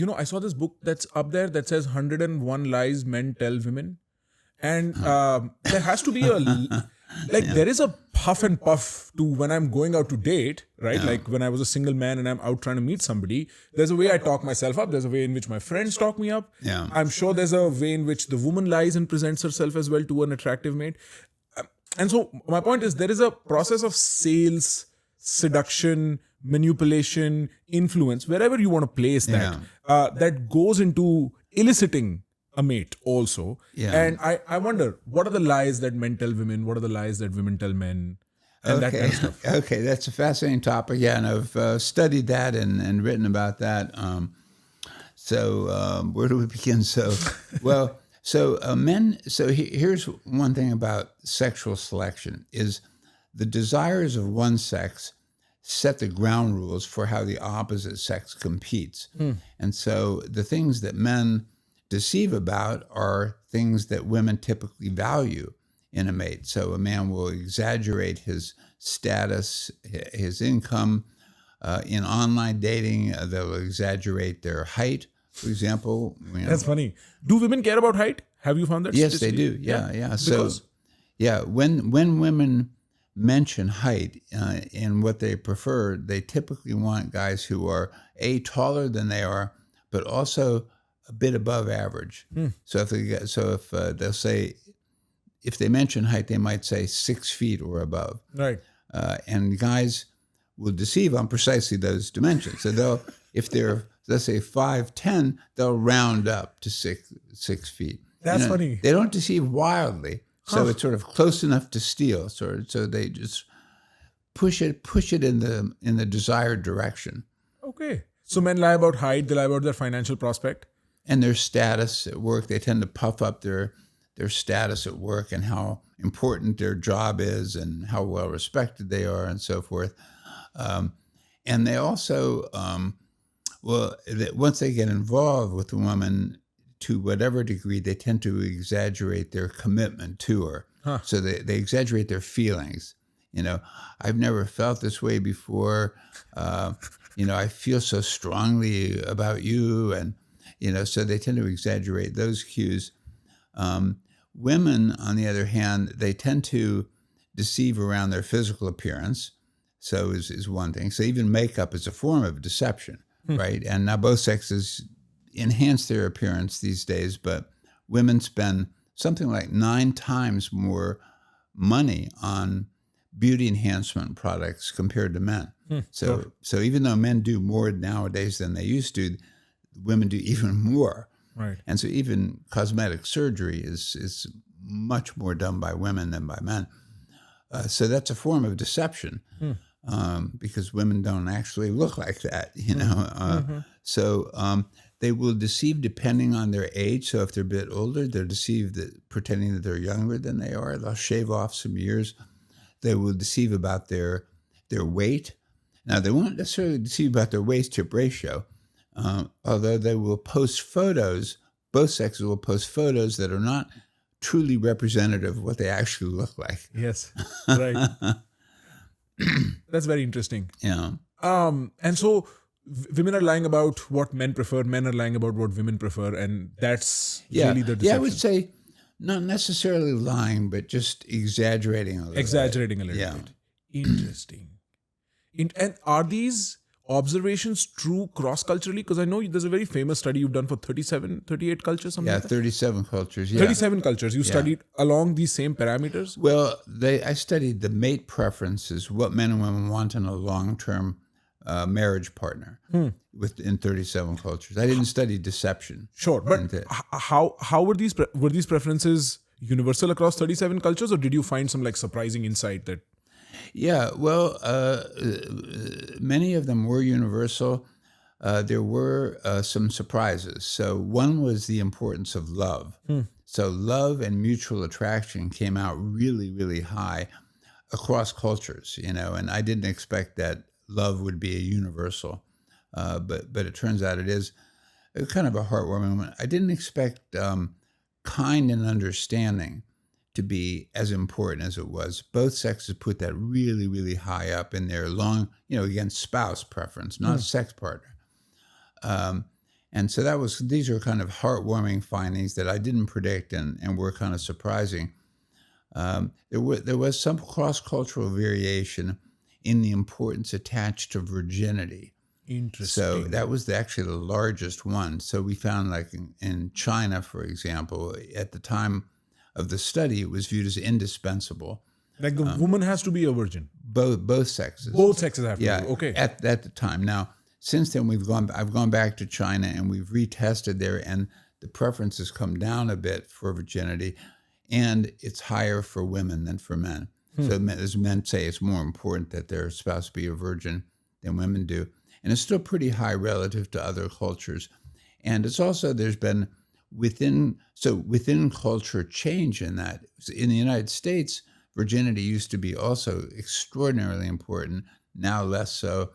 I saw this book that's up there that says 101 lies men tell women. And there has to be there is a puff and puff to when I'm going out to date, right? Like when I was a single man and I'm out trying to meet somebody, there's a way I talk myself up. There's a way in which my friends talk me up. Yeah. I'm sure there's a way in which the woman lies and presents herself as well to an attractive mate. And so my point is there is a process of sales, seduction, manipulation, influence, wherever you want to place that, that goes into eliciting a mate also. Yeah. And I wonder, what are the lies that men tell women? What are the lies that women tell men? And that kind of stuff. Okay, that's a fascinating topic. Yeah, and I've studied that and written about that. Where do we begin? Here's one thing about sexual selection is the desires of one sex set the ground rules for how the opposite sex competes. And so the things that men deceive about are things that women typically value in a mate. So a man will exaggerate his status, his income. In online dating, they'll exaggerate their height, for example. That's funny. Do women care about height? Have you found that? Yes, they do. Yeah. Because? When women mention height and what they prefer, they typically want guys who are taller than they are, but also a bit above average. So if they'll say, if they mention height, they might say 6 feet or above. Right. And guys will deceive on precisely those dimensions. So if they're, let's say 5'10", they'll round up to 6 feet. That's funny. They don't deceive wildly. So it's sort of close enough to steal. So they just push it in the desired direction. Okay. So men lie about height, they lie about their financial prospect. And their status at work. They tend to puff up their status at work and how important their job is and how well respected they are and so forth. And they also, once they get involved with a woman, to whatever degree, they tend to exaggerate their commitment to her. So they exaggerate their feelings. I've never felt this way before. I feel so strongly about you. And, so they tend to exaggerate those cues. Women, on the other hand, they tend to deceive around their physical appearance. So is one thing. So even makeup is a form of deception, right? And now both sexes enhance their appearance these days, but women spend something like 9 times more money on beauty enhancement products compared to men. So even though men do more nowadays than they used to, women do even more. Right. And so even cosmetic surgery is much more done by women than by men. So that's a form of deception because women don't actually look like that, So they will deceive depending on their age. So if they're a bit older, they'll deceive pretending that they're younger than they are. They'll shave off some years. They will deceive about their weight. Now, they won't necessarily deceive about their waist-hip ratio, although they will post photos. Both sexes will post photos that are not truly representative of what they actually look like. Yes, right. That's very interesting. Yeah. And so women are lying about what men prefer, men are lying about what women prefer, and that's really the deception. Yeah, I would say not necessarily lying, but just exaggerating a little bit. Interesting. And are these observations true cross-culturally? Because I know there's a very famous study you've done for 38 cultures, something like that? 37 cultures, 37 cultures. You studied along these same parameters? Well, I studied the mate preferences, what men and women want in a long-term marriage partner in 37 cultures. I didn't study deception. Sure, but how were these preferences universal across 37 cultures, or did you find some surprising insight that? Yeah, well, many of them were universal. There were some surprises. So one was the importance of love. So love and mutual attraction came out really, really high across cultures, and I didn't expect that love would be a universal, but it turns out it is kind of a heartwarming one. I didn't expect kind and understanding to be as important as it was. Both sexes put that really, really high up in their again, spouse preference, not sex partner. And so these are kind of heartwarming findings that I didn't predict and were kind of surprising. There was some cross-cultural variation in the importance attached to virginity. So Interesting. that was actually the largest one. So we found, like in China, for example, at the time of the study, it was viewed as indispensable. Like the woman has to be a virgin. Both sexes. Both sexes have to Yeah. be. Okay. At the time. Now, since then, I've gone back to China and we've retested there, and the preference has come down a bit for virginity, and it's higher for women than for men. So as men say, it's more important that their spouse be a virgin than women do. And it's still pretty high relative to other cultures. And it's also, there's been within culture change in that. In the United States, virginity used to be also extraordinarily important, now less so.